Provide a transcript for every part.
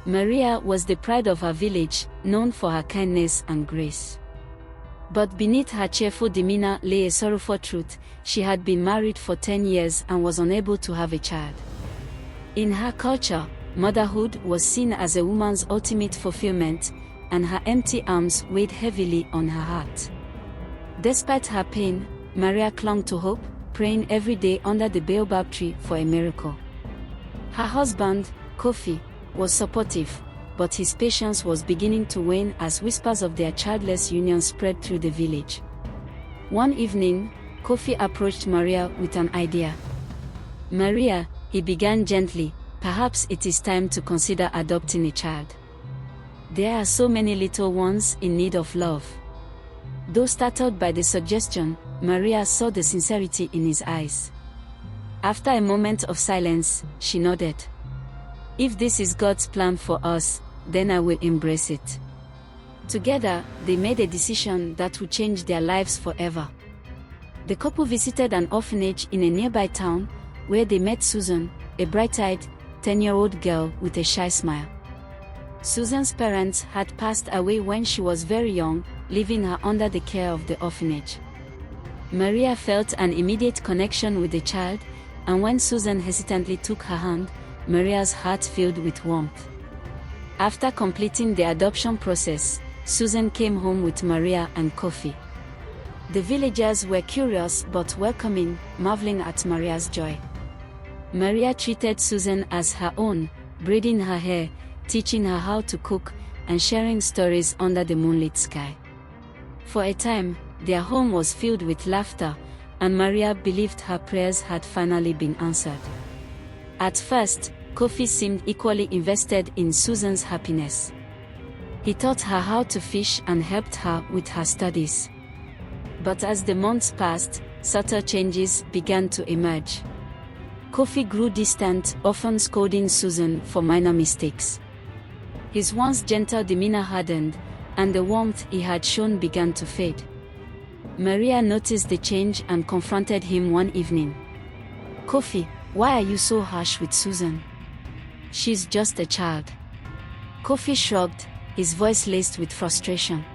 Maria was the pride of her village, known for her kindness and grace. But beneath her cheerful demeanor lay a sorrowful truth: she had been married for 10 years and was unable to have a child. In her culture, motherhood was seen as a woman's ultimate fulfillment, and her empty arms weighed heavily on her heart. Despite her pain, Maria clung to hope, praying every day under the baobab tree for a miracle. Her husband, Kofi, was supportive, but his patience was beginning to wane as whispers of their childless union spread through the village. One evening, Kofi approached Maria with an idea. "Maria," he began gently, "perhaps it is time to consider adopting a child. There are so many little ones in need of love." Though startled by the suggestion, Maria saw the sincerity in his eyes. After a moment of silence, she nodded. "If this is God's plan for us, then I will embrace it." Together, they made a decision that would change their lives forever. The couple visited an orphanage in a nearby town, where they met Susan, a bright-eyed, 10-year-old girl with a shy smile. Susan's parents had passed away when she was very young, leaving her under the care of the orphanage. Maria felt an immediate connection with the child, and when Susan hesitantly took her hand, Maria's heart filled with warmth. After completing the adoption process, Susan came home with Maria and Kofi. The villagers were curious but welcoming, marveling at Maria's joy. Maria treated Susan as her own, braiding her hair, teaching her how to cook, and sharing stories under the moonlit sky. For a time, their home was filled with laughter, and Maria believed her prayers had finally been answered. At first, Kofi seemed equally invested in Susan's happiness. He taught her how to fish and helped her with her studies. But as the months passed, subtle changes began to emerge. Kofi grew distant, often scolding Susan for minor mistakes. His once gentle demeanor hardened, and the warmth he had shown began to fade. Maria noticed the change and confronted him one evening. "Kofi, why are you so harsh with Susan? She's just a child." Kofi shrugged, his voice laced with frustration.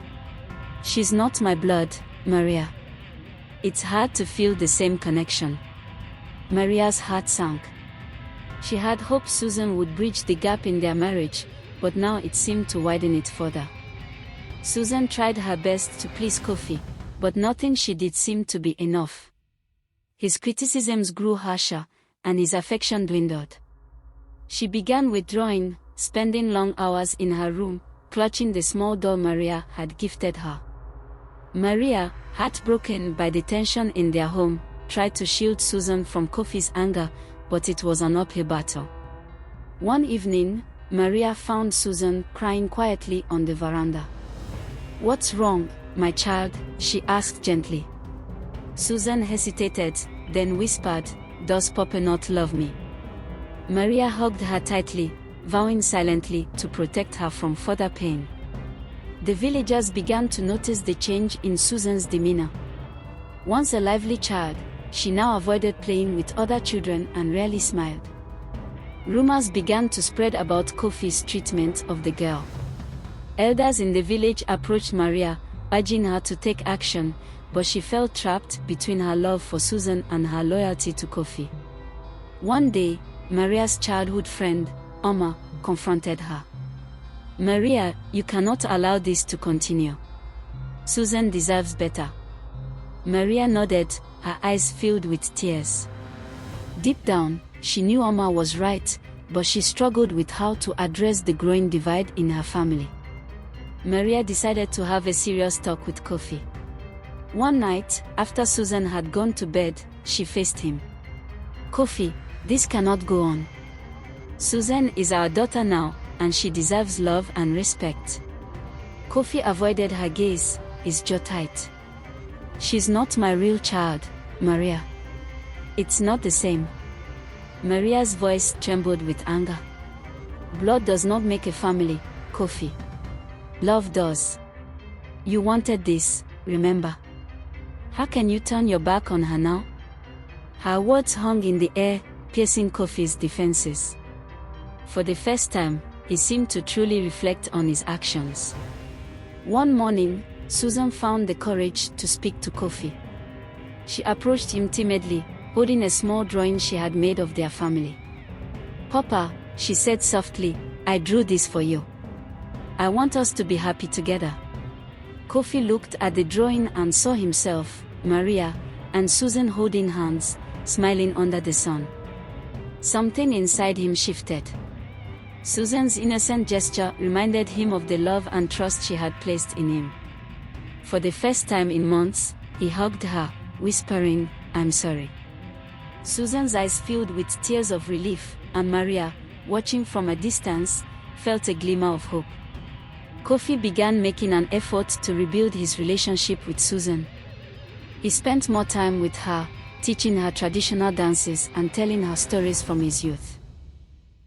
"She's not my blood, Maria. It's hard to feel the same connection." Maria's heart sank. She had hoped Susan would bridge the gap in their marriage, but now it seemed to widen it further. Susan tried her best to please Kofi, but nothing she did seemed to be enough. His criticisms grew harsher, and his affection dwindled. She began withdrawing, spending long hours in her room, clutching the small doll Maria had gifted her. Maria, heartbroken by the tension in their home, tried to shield Susan from Kofi's anger, but it was an uphill battle. One evening, Maria found Susan crying quietly on the veranda. "What's wrong, my child?" she asked gently. Susan hesitated, then whispered, "Does Papa not love me?" Maria hugged her tightly, vowing silently to protect her from further pain. The villagers began to notice the change in Susan's demeanor. Once a lively child, she now avoided playing with other children and rarely smiled. Rumors began to spread about Kofi's treatment of the girl. Elders in the village approached Maria, urging her to take action, but she felt trapped between her love for Susan and her loyalty to Kofi. One day, Maria's childhood friend, Oma, confronted her. "Maria, you cannot allow this to continue. Susan deserves better." Maria nodded, her eyes filled with tears. Deep down, she knew Oma was right, but she struggled with how to address the growing divide in her family. Maria decided to have a serious talk with Kofi. One night, after Susan had gone to bed, she faced him. "Kofi, this cannot go on. Susan is our daughter now, and she deserves love and respect." Kofi avoided her gaze, his jaw tight. "She's not my real child, Maria. It's not the same." Maria's voice trembled with anger. "Blood does not make a family, Kofi. Love does. You wanted this, remember? How can you turn your back on her now?" Her words hung in the air, piercing Kofi's defenses. For the first time, he seemed to truly reflect on his actions. One morning, Susan found the courage to speak to Kofi. She approached him timidly, holding a small drawing she had made of their family. "Papa," she said softly, "I drew this for you. I want us to be happy together." Kofi looked at the drawing and saw himself, Maria, and Susan holding hands, smiling under the sun. Something inside him shifted. Susan's innocent gesture reminded him of the love and trust she had placed in him. For the first time in months, he hugged her, whispering, "I'm sorry." Susan's eyes filled with tears of relief, and Maria, watching from a distance, felt a glimmer of hope. Kofi began making an effort to rebuild his relationship with Susan. He spent more time with her, teaching her traditional dances and telling her stories from his youth.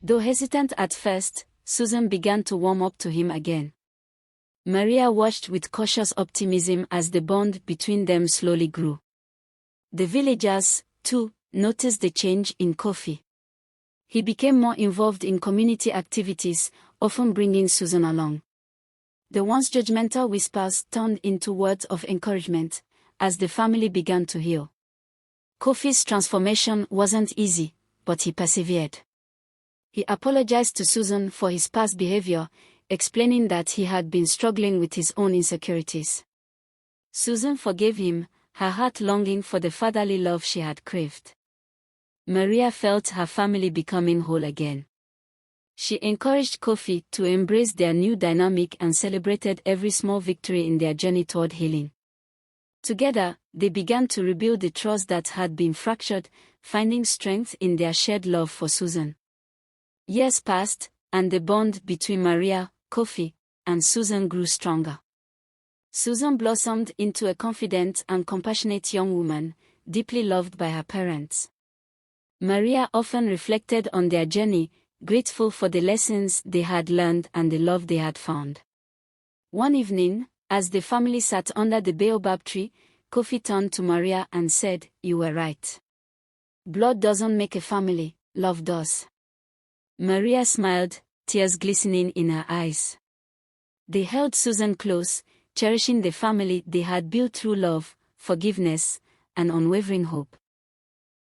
Though hesitant at first, Susan began to warm up to him again. Maria watched with cautious optimism as the bond between them slowly grew. The villagers, too, noticed the change in Kofi. He became more involved in community activities, often bringing Susan along. The once judgmental whispers turned into words of encouragement, as the family began to heal. Kofi's transformation wasn't easy, but he persevered. He apologized to Susan for his past behavior, explaining that he had been struggling with his own insecurities. Susan forgave him, her heart longing for the fatherly love she had craved. Maria felt her family becoming whole again. She encouraged Kofi to embrace their new dynamic and celebrated every small victory in their journey toward healing. Together, they began to rebuild the trust that had been fractured, finding strength in their shared love for Susan. Years passed, and the bond between Maria, Kofi, and Susan grew stronger. Susan blossomed into a confident and compassionate young woman, deeply loved by her parents. Maria often reflected on their journey, grateful for the lessons they had learned and the love they had found. One evening, as the family sat under the baobab tree, Kofi turned to Maria and said, "You were right. Blood doesn't make a family, love does." Maria smiled, tears glistening in her eyes. They held Susan close, cherishing the family they had built through love, forgiveness, and unwavering hope.